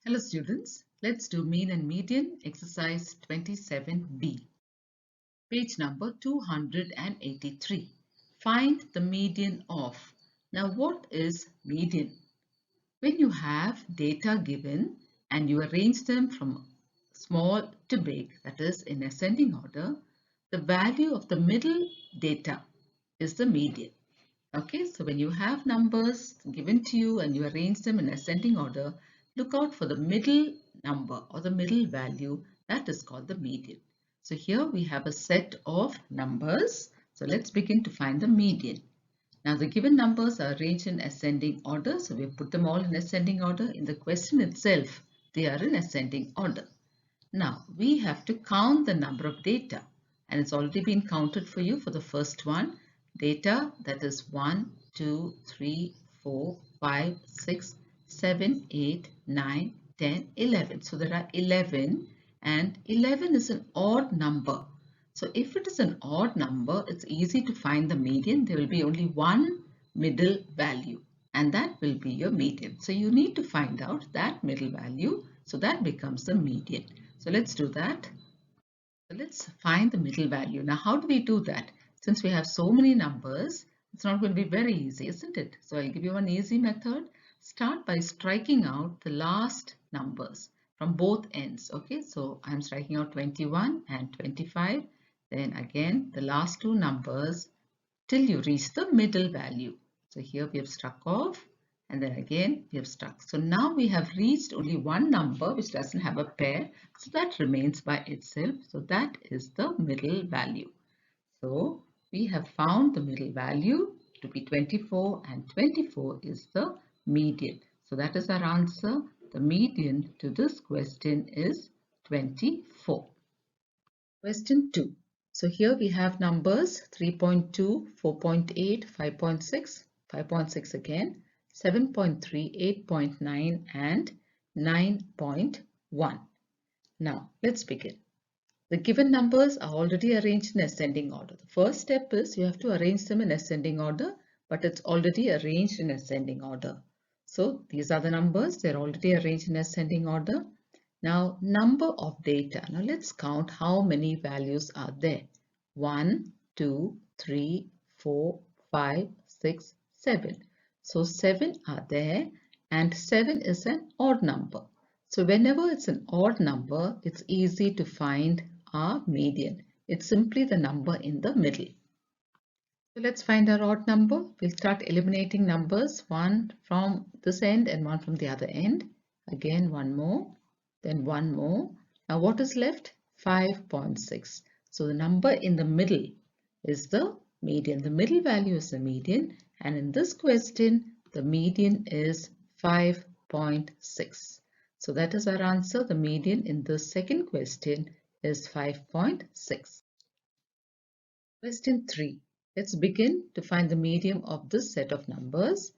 Hello students, let's do mean and median exercise 27b. Page number 283. Find the median of. Now what is median? When you have data given and you arrange them from small to big, that is in ascending order, the value of the middle data is the median. Okay, so when you have numbers given to you and you arrange them in ascending order, look out for the middle number or the middle value, that is called the median. So here we have a set of numbers. So let's begin to find the median. Now the given numbers are arranged in ascending order. So we have put them all in ascending order. In the question itself, they are in ascending order. Now we have to count the number of data, and it's already been counted for you for the first one. Data, that is 1, 2, 3, 4, 5, 6, 7, 8, 9, 10, 11. So there are 11, and 11 is an odd number. So if it is an odd number, it's easy to find the median. There will be only one middle value, and that will be your median. So you need to find out that middle value, so that becomes the median. So let's do that. So let's find the middle value. Now, how do we do that? Since we have so many numbers, it's not going to be very easy, isn't it? So I'll give you one easy method. Start by striking out the last numbers from both ends. Okay, so I'm striking out 21 and 25. Then again, the last two numbers till you reach the middle value. So here we have struck off, and then again we have struck. So now we have reached only one number which doesn't have a pair. So that remains by itself. So that is the middle value. So we have found the middle value to be 24, and 24 is the median. So that is our answer. The median to this question is 24. Question 2. So here we have numbers 3.2, 4.8, 5.6, 5.6 again, 7.3, 8.9 and 9.1. Now let's begin. The given numbers are already arranged in ascending order. The first step is you have to arrange them in ascending order, but it's already arranged in ascending order. So these are the numbers, they're already arranged in ascending order. Now, number of data. Now, let's count how many values are there. 1, 2, 3, 4, 5, 6, 7. So, 7 are there, and 7 is an odd number. So, whenever it's an odd number, it's easy to find our median. It's simply the number in the middle. So, let's find our odd number. We'll start eliminating numbers, one from this end and one from the other end. Again, one more. Then one more. Now what is left? 5.6. So the number in the middle is the median. The middle value is the median, and in this question the median is 5.6. So that is our answer. The median in the second question is 5.6. Question 3. Let's begin to find the median of this set of numbers.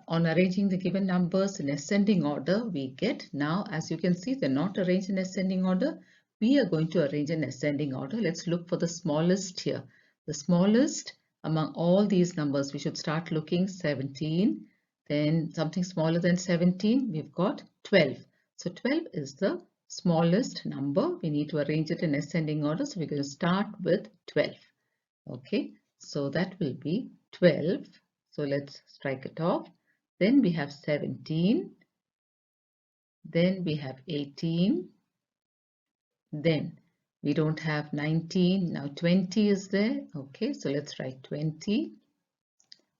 On arranging the given numbers in ascending order, we get, now as you can see, they're not arranged in ascending order. We are going to arrange in ascending order. Let's look for the smallest here. The smallest among all these numbers, we should start looking 17. Then something smaller than 17, we've got 12. So 12 is the smallest number. We need to arrange it in ascending order. So we're going to start with 12. Okay, so that will be 12. So let's strike it off. Then we have 17. Then we have 18. Then we don't have 19. Now 20 is there. Okay, so let's write 20.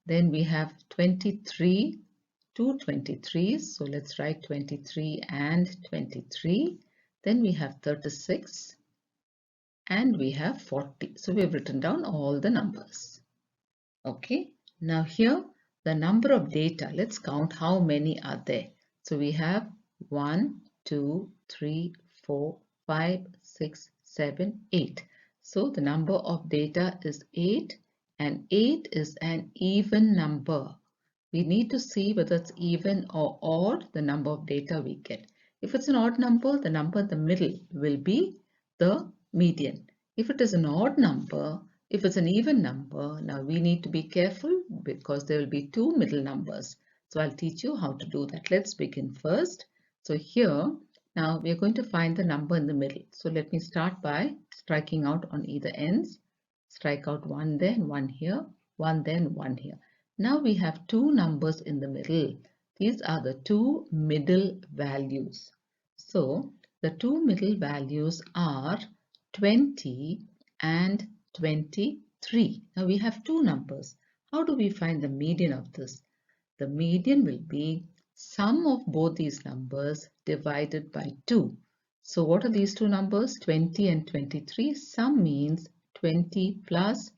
Then we have 23, two 23s. So let's write 23 and 23. Then we have 36. And we have 40. So we have written down all the numbers. Okay, now here the number of data, let's count how many are there. So we have 1, 2, 3, 4, 5, 6, 7, 8. So the number of data is 8, and 8 is an even number. We need to see whether it's even or odd, the number of data we get. If it's an odd number, the number in the middle will be the median. If it is an odd number, if it's an even number, now we need to be careful because there will be two middle numbers. So I'll teach you how to do that. Let's begin first. So here, now we are going to find the number in the middle. So let me start by striking out on either ends. Strike out one there and one here, one there and one here. Now we have two numbers in the middle. These are the two middle values. So the two middle values are 20 and 23. Now we have two numbers. How do we find the median of this? The median will be sum of both these numbers divided by 2. So what are these two numbers? 20 and 23. Sum means 20 plus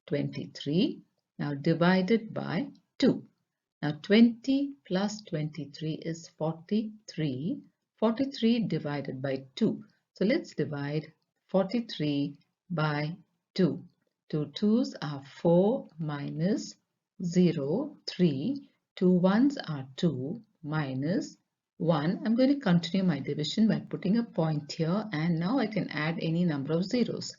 23. Now divided by 2. Now 20 plus 23 is 43. 43 divided by 2. So let's divide 43 by 2. 2 2's are 4 minus 0, 3. 2 1's are 2 minus 1. I'm going to continue my division by putting a point here, and now I can add any number of zeros.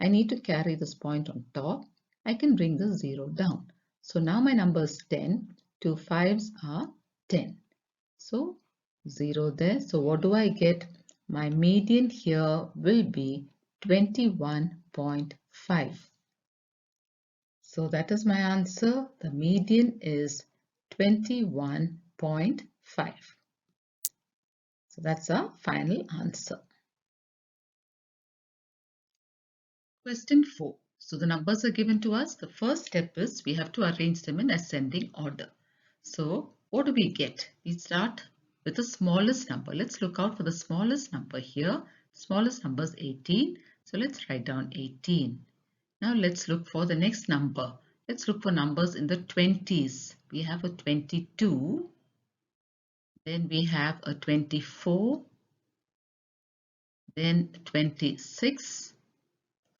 I need to carry this point on top. I can bring the 0 down. So now my number is 10. 2 5's are 10. So 0 there. So what do I get? My median here will be 21.5. So that is my answer. The median is 21.5. So that's our final answer. Question 4. So the numbers are given to us. The first step is we have to arrange them in ascending order. So what do we get? We start with the smallest number. Let's look out for the smallest number here. Smallest number is 18. So let's write down 18. Now let's look for the next number. Let's look for numbers in the 20s. We have a 22. Then we have a 24. Then 26.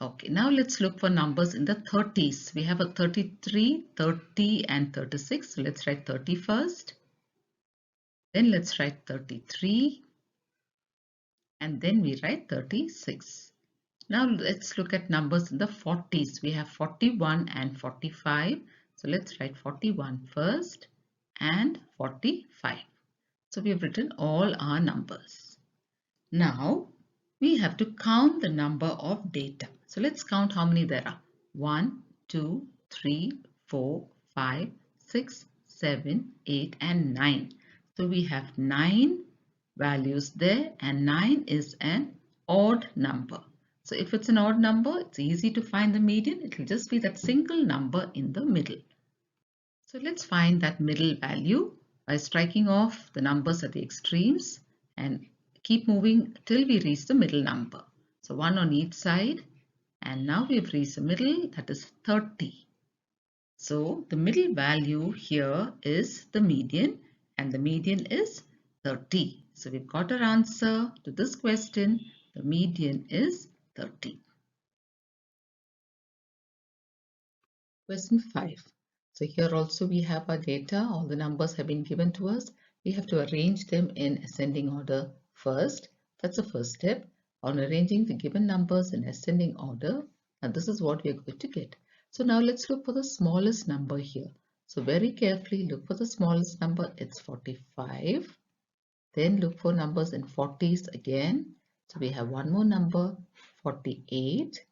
Okay, now let's look for numbers in the 30s. We have a 33, 30 and 36. So let's write 30 first. Then let's write 33. And then we write 36. Now let's look at numbers in the 40s. We have 41 and 45. So let's write 41 first and 45. So we have written all our numbers. Now we have to count the number of data. So let's count how many there are. 1, 2, 3, 4, 5, 6, 7, 8 and 9. So we have 9 values there, and 9 is an odd number. So if it's an odd number, it's easy to find the median. It will just be that single number in the middle. So let's find that middle value by striking off the numbers at the extremes and keep moving till we reach the middle number. So one on each side, and now we've reached the middle, that is 30. So the middle value here is the median, and the median is 30. So we've got our answer to this question. The median is 30. Question 5. So here also we have our data. All the numbers have been given to us. We have to arrange them in ascending order first. That's the first step. On arranging the given numbers in ascending order, and this is what we are going to get. So now let's look for the smallest number here. So very carefully look for the smallest number. It's 45. Then look for numbers in 40s again. So we have one more number, 48.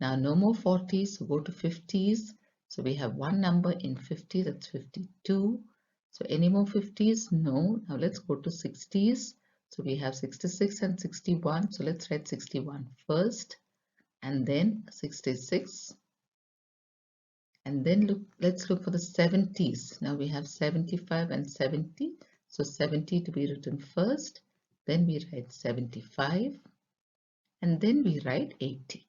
Now no more 40s, so go to 50s. So we have one number in 50, that's 52. So any more 50s? No. Now let's go to 60s. So we have 66 and 61. So let's write 61 first, and then 66. And then let's look for the 70s. Now we have 75 and 70. So 70 to be written first, then we write 75, and then we write 80.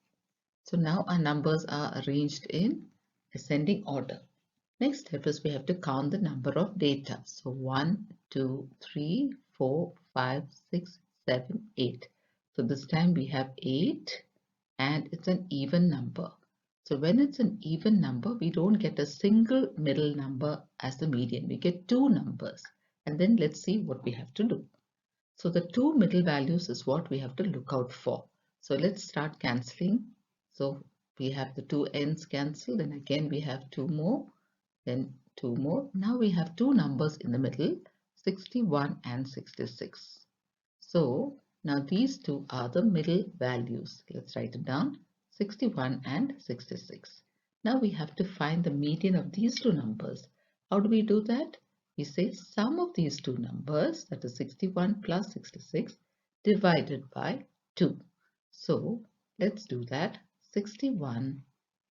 So now our numbers are arranged in ascending order. Next step is we have to count the number of data. So 1, 2, 3, 4, 5, 6, 7, 8. So this time we have 8, and it's an even number. So when it's an even number, we don't get a single middle number as the median. We get two numbers. And then let's see what we have to do. So the two middle values is what we have to look out for. So let's start cancelling. So we have the two ends cancelled, and again we have two more, then two more. Now we have two numbers in the middle, 61 and 66. So now these two are the middle values. Let's write it down, 61 and 66. Now we have to find the median of these two numbers. How do we do that? We say sum of these two numbers, that is 61 plus 66, divided by 2. So let's do that. 61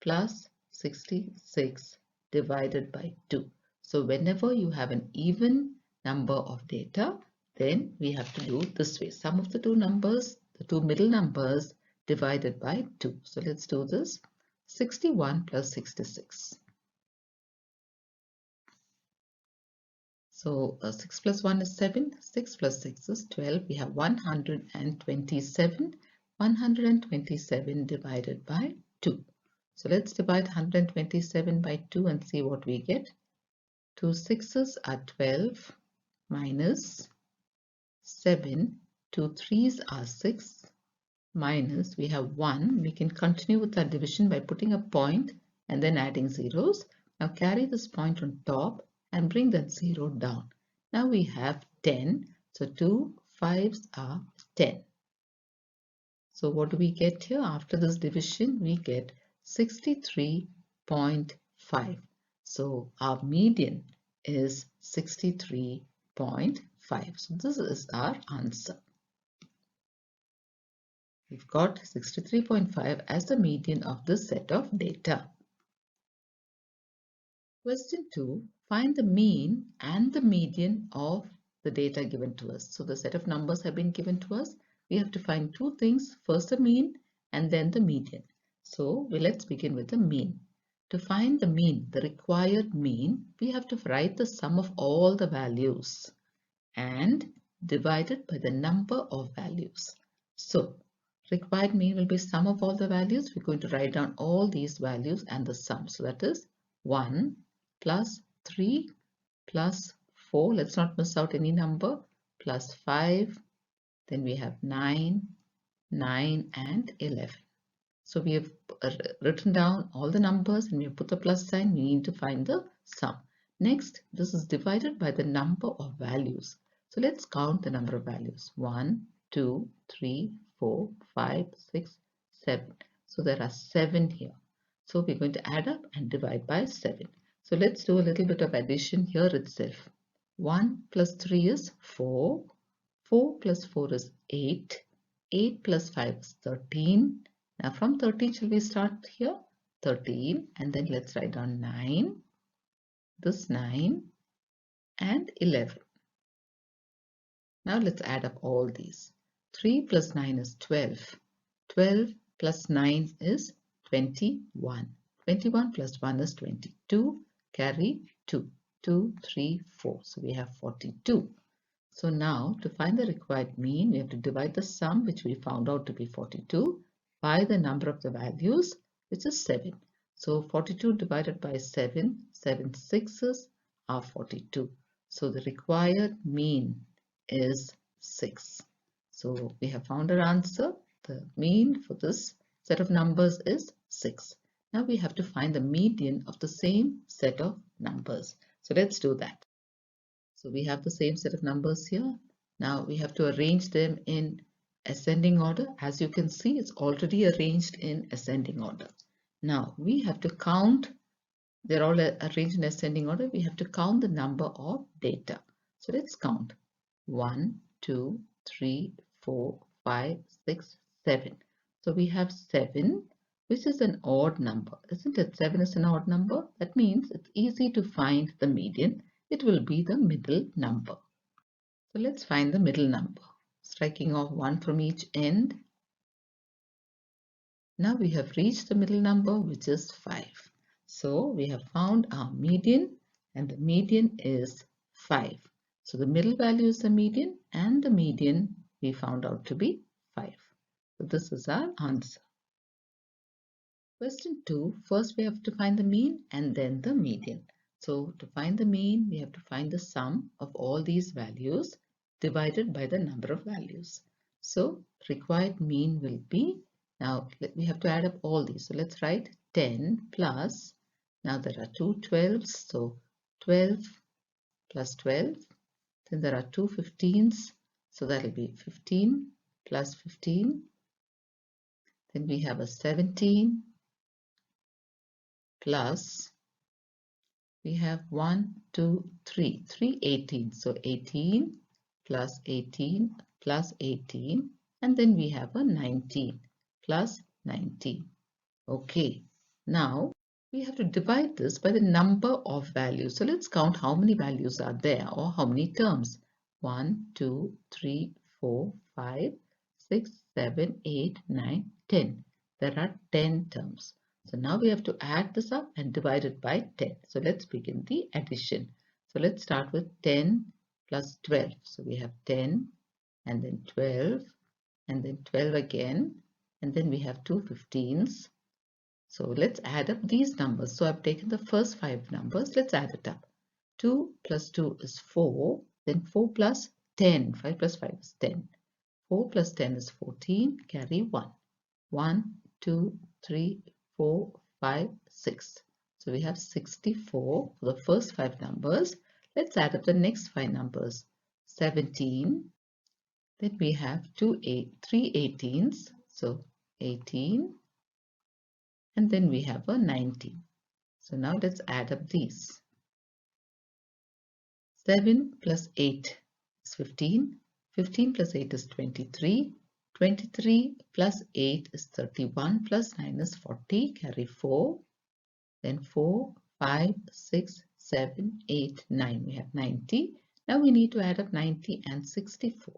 plus 66 divided by 2. So whenever you have an even number of data, then we have to do this way. Sum of the two numbers, the two middle numbers divided by 2. So let's do this. 61 plus 66. So 6 plus 1 is 7. 6 plus 6 is 12. We have 127. 127 divided by 2. So let's divide 127 by 2 and see what we get. 2 sixes are 12 minus 7. 2 threes are 6 minus, we have 1. We can continue with our division by putting a point and then adding zeros. Now carry this point on top and bring that 0 down. Now we have 10. So 2 5s are 10. So what do we get here? After this division, we get 63.5. So our median is 63.5. So this is our answer. We've got 63.5 as the median of this set of data. Question 2. Find the mean and the median of the data given to us. So the set of numbers have been given to us. We have to find two things. First the mean and then the median. So let's begin with the mean. To find the mean, the required mean, we have to write the sum of all the values and divide it by the number of values. So required mean will be sum of all the values. We're going to write down all these values and the sum. So that is 1 plus 3 plus 4. Let's not miss out any number. Plus 5. Then we have 9, 9 and 11. So we have written down all the numbers and we have put the plus sign. We need to find the sum. Next, this is divided by the number of values. So let's count the number of values. 1, 2, 3, 4, 5, 6, 7. So there are 7 here. So we're going to add up and divide by 7. So let's do a little bit of addition here itself. 1 plus 3 is 4. 4 plus 4 is 8. 8 plus 5 is 13. Now from 13 shall we start here? 13 and then let's write down 9. This 9 and 11. Now let's add up all these. 3 plus 9 is 12. 12 plus 9 is 21. 21 plus 1 is 22. Carry 2. 2, 3, 4. So we have 42. So now to find the required mean, we have to divide the sum, which we found out to be 42, by the number of the values, which is 7. So 42 divided by 7, 7 sixes are 42. So the required mean is 6. So we have found our answer. The mean for this set of numbers is 6. Now we have to find the median of the same set of numbers. So let's do that. So we have the same set of numbers here. Now we have to arrange them in ascending order. As you can see, it's already arranged in ascending order. Now we have to count. They're all arranged in ascending order. We have to count the number of data. So let's count. 1, 2, 3, 4, 5, 6, 7. So we have 7, which is an odd number, isn't it? 7 is an odd number. That means it's easy to find the median. It will be the middle number. So let's find the middle number. Striking off 1 from each end. Now we have reached the middle number, which is 5. So we have found our median and the median is 5. So the middle value is the median and the median we found out to be 5. So this is our answer. Question 2, first we have to find the mean and then the median. So to find the mean, we have to find the sum of all these values divided by the number of values. So required mean will be, now we have to add up all these. So let's write 10 plus, now there are two 12s, so 12 plus 12, then there are two 15s, So that will be 15 plus 15. Then we have a 17 plus, we have 1, 2, 3, 3, 18. So 18 plus 18 plus 18. And then we have a 19 plus 19. Okay, now we have to divide this by the number of values. So let's count how many values are there or how many terms. 1, 2, 3, 4, 5, 6, 7, 8, 9, 10. There are 10 terms. So now we have to add this up and divide it by 10. So let's begin the addition. So let's start with 10 plus 12. So we have 10 and then 12 and then 12 again. And then we have two 15s. So let's add up these numbers. So I've taken the first 5 numbers. Let's add it up. 2 plus 2 is 4. Then 4 plus 10. 5 plus 5 is 10. 4 plus 10 is 14. Carry 1. 1, 2, 3, 4, 5, 6. So we have 64 for the first 5 numbers. Let's add up the next 5 numbers. 17. Then we have 3 18s. So 18. And then we have a 19. So now let's add up these. 7 plus 8 is 15. 15 plus 8 is 23. 23 plus 8 is 31 plus 9 is 40. Carry 4. Then 4, 5, 6, 7, 8, 9. We have 90. Now we need to add up 90 and 64.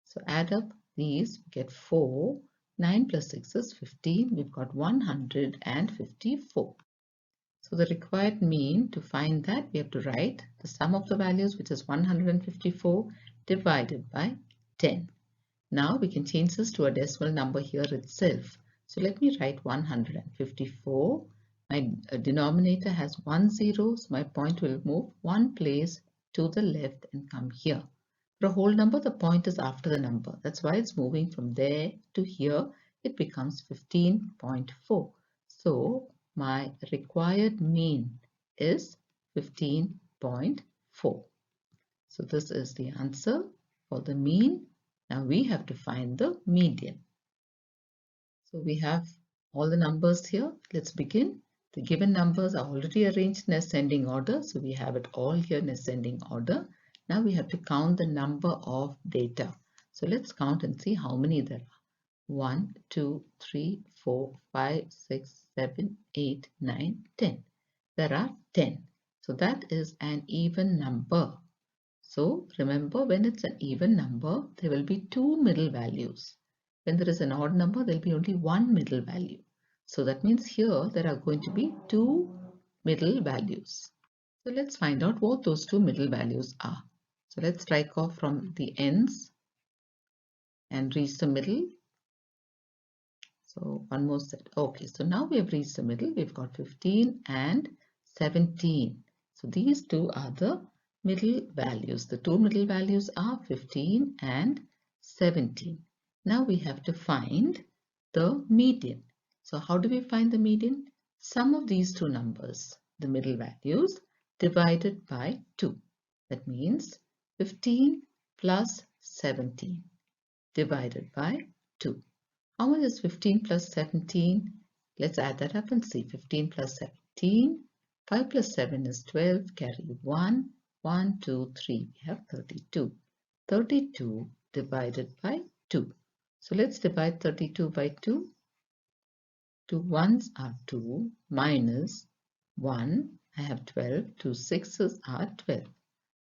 So add up these, we get 4. 9 plus 6 is 15. We've got 154. So the required mean, to find that, we have to write the sum of the values, which is 154, divided by 10. Now we can change this to a decimal number here itself. So let me write 154. My denominator has 1 0, so my point will move one place to the left and come here. For a whole number, the point is after the number. That's why it's moving from there to here. It becomes 15.4. So my required mean is 15.4. So this is the answer for the mean. Now we have to find the median. So we have all the numbers here. Let's begin. The given numbers are already arranged in ascending order. So we have it all here in ascending order. Now we have to count the number of data. So let's count and see how many there are. 1, 2, 3, 4, 5, 6, 7, 8, 9, 10. There are 10. So that is an even number. So remember, when it's an even number, there will be two middle values. When there is an odd number, there will be only one middle value. So that means here there are going to be two middle values. So let's find out what those two middle values are. So let's strike off from the ends and reach the middle. So one more set. Okay, so now we have reached the middle. We've got 15 and 17. So these two are the middle values. The two middle values are 15 and 17. Now we have to find the median. So how do we find the median? Sum of these two numbers, the middle values, divided by 2. That means 15 plus 17 divided by 2. How much is 15 plus 17? Let's add that up and see. 15 plus 17. 5 plus 7 is 12. Carry 1. 1, 2, 3. We have 32. 32 divided by 2. So let's divide 32 by 2. 2 ones are 2 minus 1. I have 12. 2 sixes are 12.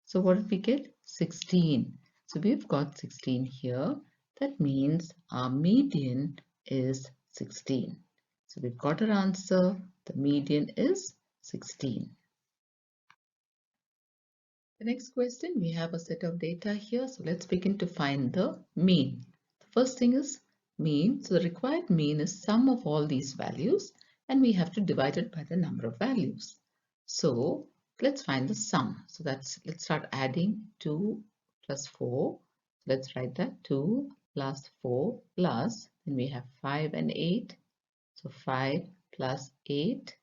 So what did we get? 16. So we've got 16 here. That means our median is 16. So we've got our answer. The median is 16. The next question, we have a set of data here. So let's begin to find the mean. The first thing is mean. So the required mean is sum of all these values, and we have to divide it by the number of values. So let's find the sum. So let's start adding 2 plus 4. Let's write that 2 plus 4 plus, then we have 5 and 8. So 5 plus 8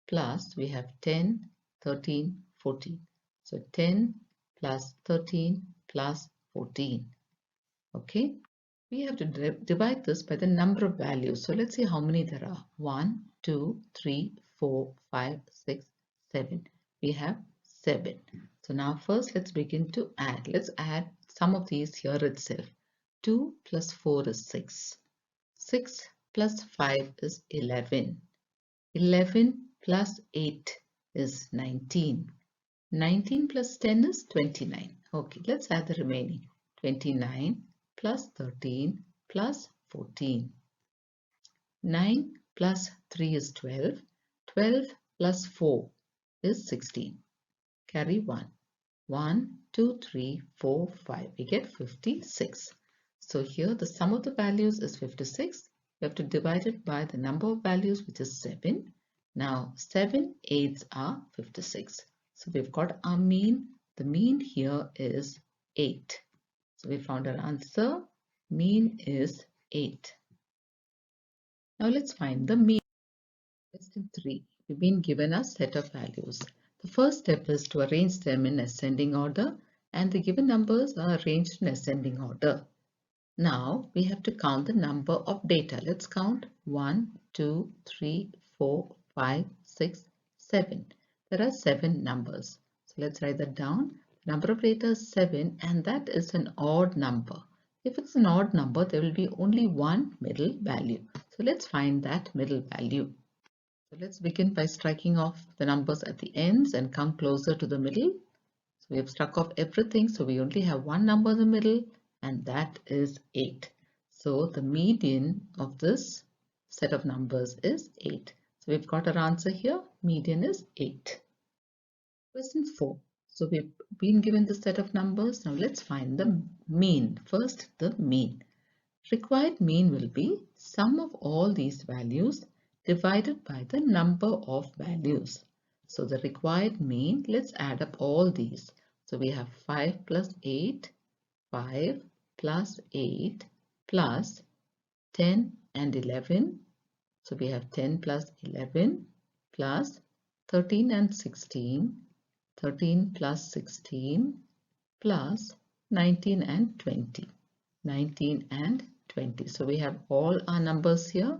plus we have 10, 13, 14. So 10 plus 13 plus 14. Okay, we have to divide this by the number of values. So let's see how many there are. 1, 2, 3, 4, 5, 6, 7. We have 7. So now first let's begin to add. Let's add some of these here itself. 2 plus 4 is 6. 6 plus 5 is 11. 11 plus 8 is 19. 19 plus 10 is 29. Okay, let's add the remaining. 29 plus 13 plus 14. 9 plus 3 is 12. 12 plus 4 is 16. Carry 1. 1, 2, 3, 4, 5. We get 56. So here the sum of the values is 56. We have to divide it by the number of values, which is 7. Now 7 eighths are 56. So we've got our mean. The mean here is 8. So we found our answer. Mean is 8. Now let's find the mean. Question 3. We've been given a set of values. The first step is to arrange them in ascending order, and the given numbers are arranged in ascending order. Now we have to count the number of data. Let's count 1, 2, 3, 4, 5, 6, 7. There are 7 numbers. So let's write that down. Number of data is 7, and that is an odd number. If it's an odd number, there will be only one middle value. So let's find that middle value. So let's begin by striking off the numbers at the ends and come closer to the middle. So we have struck off everything, so we only have one number in the middle, and that is 8. So the median of this set of numbers is 8. So we've got our answer here. Median is 8. Question 4. So we've been given the set of numbers. Now let's find the mean. First, the mean. Required mean will be sum of all these values divided by the number of values. So the required mean, let's add up all these. So we have 5 plus 8, 5 plus 8 plus 10 and 11. So we have 10 plus 11 plus 13 and 16, 13 plus 16 plus 19 and 20, 19 and 20. So we have all our numbers here.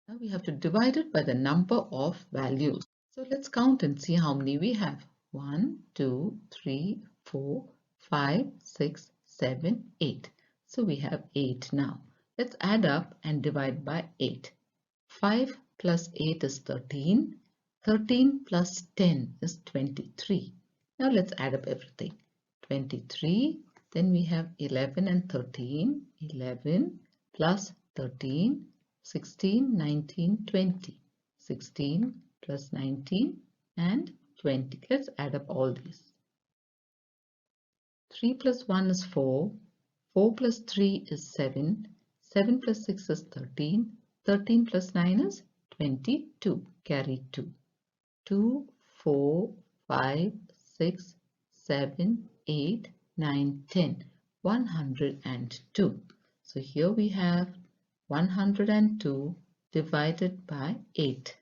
Now we have to divide it by the number of values. So let's count and see how many we have. 1, 2, 3, 4, 5, 6, 7, 8. So we have 8 now. Let's add up and divide by 8. 5 plus 8 is 13. 13 plus 10 is 23. Now let's add up everything. 23, then we have 11 and 13. 11 plus 13, 16, 19, 20. 16 plus 19 and 20. Let's add up all these. 3 plus 1 is 4. 4 plus 3 is 7. 7 plus 6 is 13. 13 plus 9 is 22. Carry 2. 2, 4, 5, 6, 7, 8, 9, 10. 102. So here we have 102 divided by 8.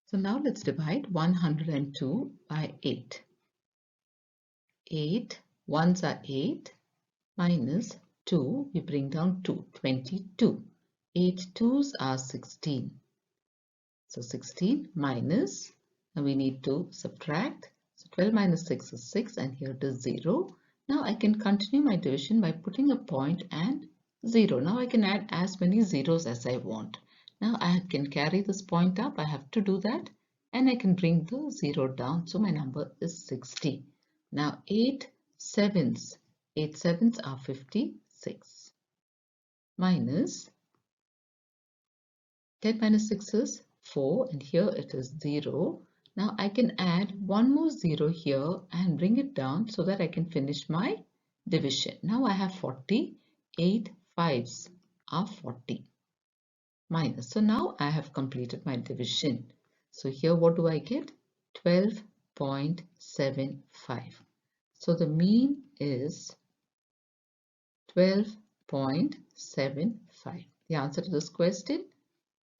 So now let's divide 102 by 8. 8 ones are 8 minus 2, we bring down 2, 22. 8 twos are 16. So 16 minus, now we need to subtract. So 12 minus 6 is 6, and here it is 0. Now I can continue my division by putting a point and 0. Now I can add as many zeros as I want. Now I can carry this point up. I have to do that, and I can bring the 0 down. So my number is 60. Now 8 sevens are 56 minus 10 minus 6 is 4, and here it is 0. Now I can add one more 0 here and bring it down so that I can finish my division. Now I have 40. 8 fives are 40 minus. So now I have completed my division. So here what do I get? 12.75. So the mean is 12.75. The answer to this question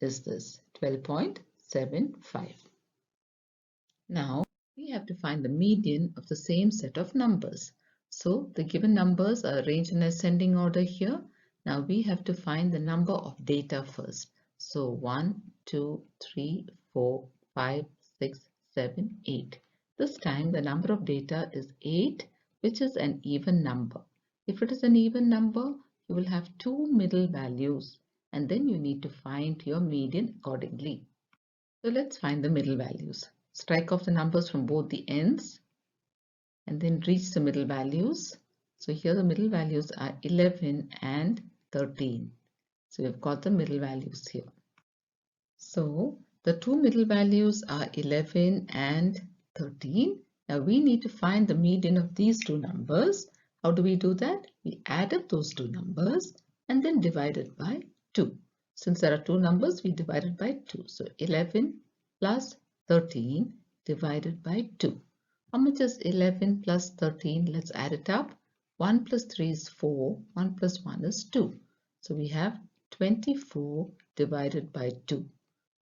is this, 12.75. Now we have to find the median of the same set of numbers. So the given numbers are arranged in ascending order here. Now we have to find the number of data first. So 1, 2, 3, 4, 5, 6, 7, 8. This time the number of data is 8, which is an even number. If it is an even number, you will have two middle values and then you need to find your median accordingly. So let's find the middle values. Strike off the numbers from both the ends and then reach the middle values. So here the middle values are 11 and 13. So we've got the middle values here. So the two middle values are 11 and 13. Now we need to find the median of these two numbers. How do we do that? We add up those two numbers and then divide it by 2. Since there are two numbers, we divide it by 2. So 11 plus 13 divided by 2. How much is 11 plus 13? Let's add it up. 1 plus 3 is 4. 1 plus 1 is 2. So we have 24 divided by 2.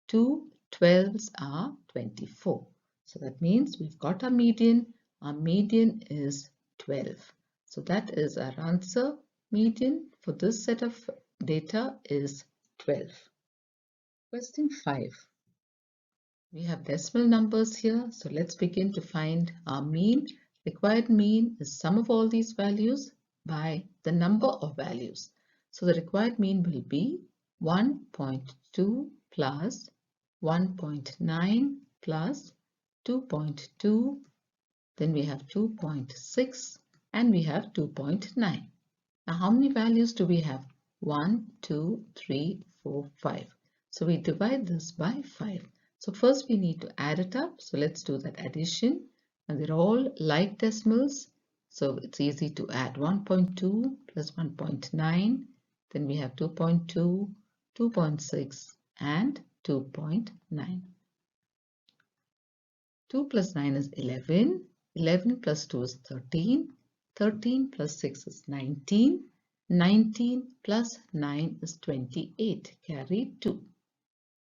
2 12s are 24. So that means we've got our median. Our median is 12. So that is our answer. Median for this set of data is 12. Question 5. We have decimal numbers here. So let's begin to find our mean. Required mean is sum of all these values by the number of values. So the required mean will be 1.2 plus 1.9 plus 2.2, then we have 2.6 and we have 2.9. Now how many values do we have? 1, 2, 3, 4, 5. So we divide this by 5. So first we need to add it up. So let's do that addition. And they're all like decimals. So it's easy to add 1.2 plus 1.9. Then we have 2.2, 2.6 and 2.9. 2 plus 9 is 11. 11 plus 2 is 13. 13 plus 6 is 19. 19 plus 9 is 28. Carry 2.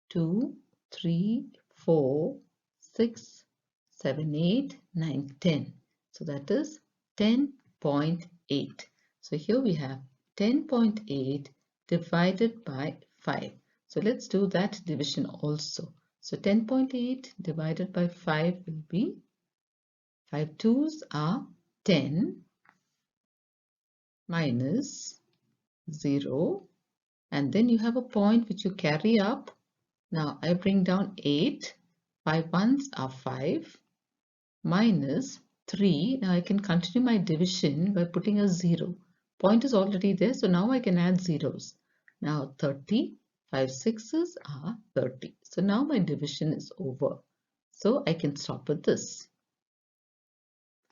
2, 3, 4, 6, 7, 8, 9, 10. So that is 10.8. So here we have 10.8 divided by 5. So let's do that division also. So 10.8 divided by 5 will be 5 2s are 10 minus 0. And then you have a point which you carry up. Now I bring down 8. 5 1s are 5 minus 3. Now I can continue my division by putting a 0. Point is already there, so now I can add zeros. Now 30. 5 6s are 30. So now my division is over. So I can stop with this.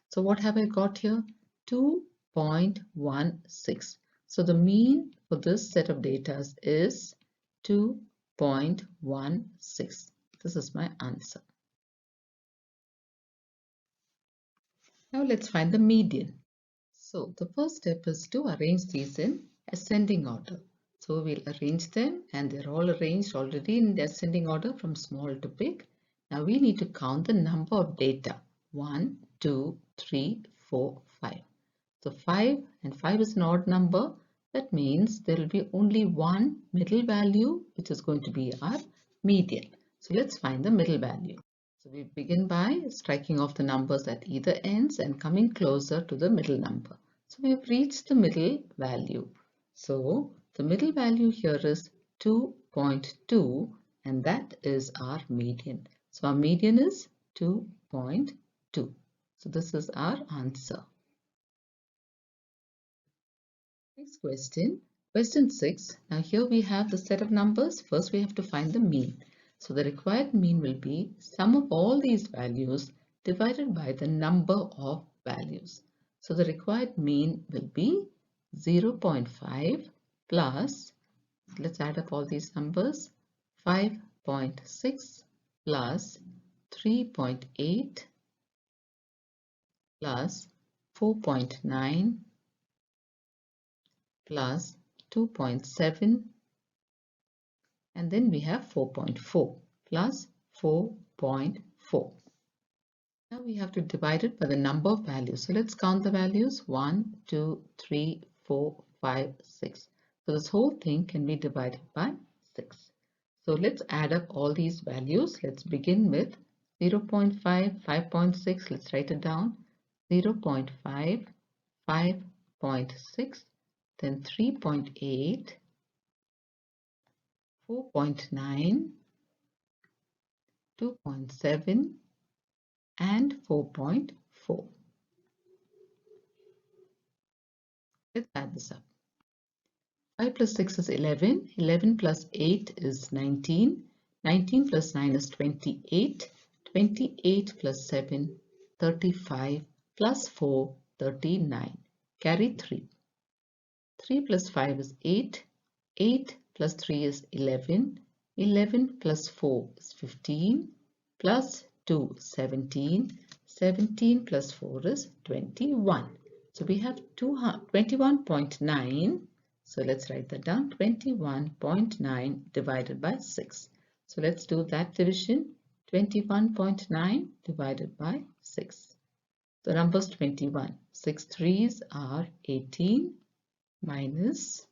So what have I got here? 2.16. So the mean for this set of data is 2.16. This is my answer. Now let's find the median. So the first step is to arrange these in ascending order. So we'll arrange them and they're all arranged already in the ascending order from small to big. Now we need to count the number of data. 1, 2, 3, 4, 5. So 5 and 5 is an odd number. That means there will be only one middle value which is going to be our median. So let's find the middle value. So we begin by striking off the numbers at either ends and coming closer to the middle number. So we have reached the middle value. So the middle value here is 2.2 and that is our median. So our median is 2.2. So this is our answer. Next question, question 6. Now here we have the set of numbers. First we have to find the mean. So the required mean will be sum of all these values divided by the number of values. So the required mean will be 0.5 plus, let's add up all these numbers, 5.6 plus 3.8 plus 4.9 plus 2.7 and then we have 4.4 plus 4.4. Now we have to divide it by the number of values. So let's count the values. 1, 2, 3, 4, 5, 6. So this whole thing can be divided by 6. So let's add up all these values. Let's begin with 0 0.5, 5.6. Let's write it down. 0 0.5, 5.6, then 3.8, 4.9, 2.7, and 4.4. Let's add this up. 5 plus 6 is 11. 11 plus 8 is 19. 19 plus 9 is 28. 28 plus 7, 35. Plus 4, 39. Carry 3. 3 plus 5 is 8. 8 plus 3 is 11. 11 plus 4 is 15. Plus 2, 17. 17 plus 4 is 21. So we have 21.9. So let's write that down. 21.9 divided by 6. So let's do that division. 21.9 divided by 6. The number is 21. 6 threes are 18 minus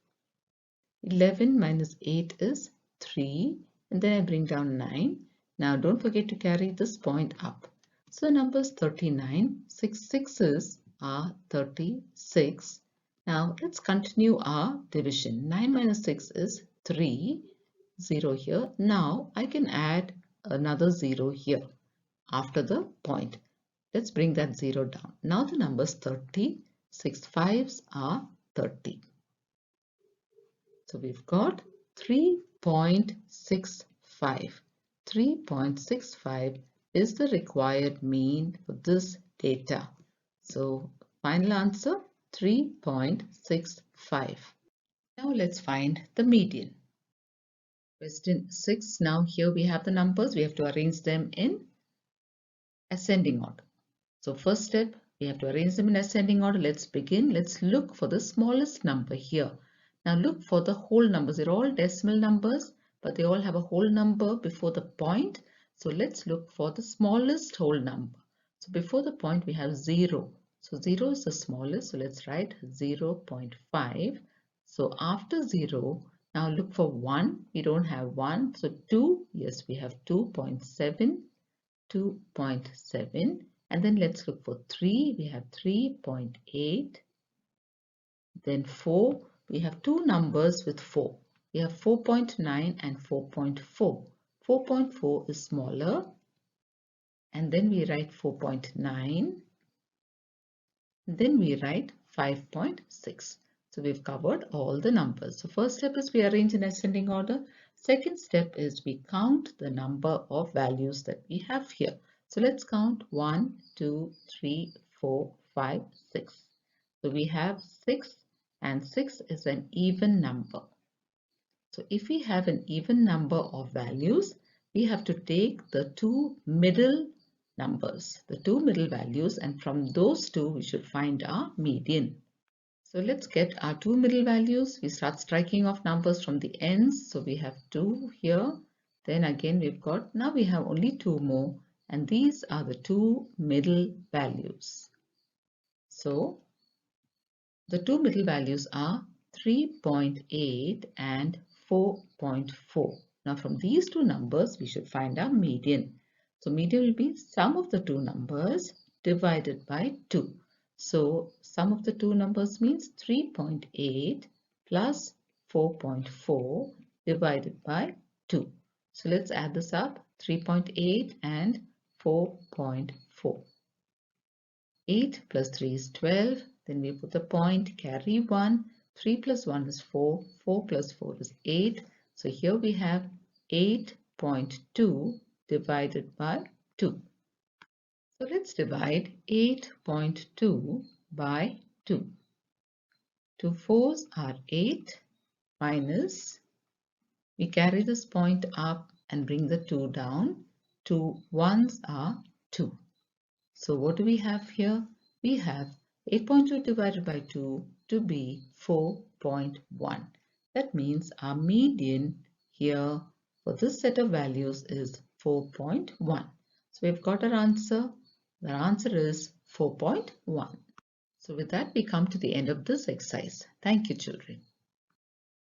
11 minus 8 is 3. And then I bring down 9. Now don't forget to carry this point up. So the number is 39. 6 sixes are 36. Now let's continue our division. 9 minus 6 is 3. 0 here. Now I can add another 0 here after the point. Let's bring that 0 down. Now the number is 30. 6 fives are 30. So we've got 3.65. 3.65 is the required mean for this data. So final answer 3.65. Now let's find the median. Question 6. Now here we have the numbers. We have to arrange them in ascending order. So first step, we have to arrange them in ascending order. Let's begin. Let's look for the smallest number here. Now look for the whole numbers. They're all decimal numbers, but they all have a whole number before the point. So let's look for the smallest whole number. So before the point we have 0. So 0 is the smallest. So let's write 0.5. So after 0, now look for 1. We don't have 1. So 2, yes, we have 2.7. 2.7, and then let's look for 3. We have 3.8. Then 4, we have two numbers with 4. We have 4.9 and 4.4. 4.4 is smaller, and then we write 4.9. Then we write 5.6. So we've covered all the numbers. So first step is we arrange in ascending order. Second step is we count the number of values that we have here. So let's count 1, 2, 3, 4, 5, 6. So we have 6, and 6 is an even number. So if we have an even number of values, we have to take the two middle numbers, the two middle values, and from those two we should find our median. So let's get our two middle values. We start striking off numbers from the ends. So we have 2 here. Then again now we have only 2 more, and these are the two middle values. So the two middle values are 3.8 and 4.4. Now from these two numbers we should find our median. So median will be sum of the two numbers divided by 2. So sum of the two numbers means 3.8 plus 4.4 divided by 2. So let's add this up. 3.8 and 4.4. 8 plus 3 is 12. Then we put the point, carry 1. 3 plus 1 is 4. 4 plus 4 is 8. So here we have 8.2 divided by 2. So let's divide 8.2 by 2. 2 4s are 8 minus, we carry this point up and bring the 2 down. 2 1s are 2. So what do we have here? We have 8.2 divided by 2 to be 4.1. That means our median here for this set of values is 4.1. So we've got our answer The answer is 4.1. So with that, we come to the end of this exercise. Thank you, children.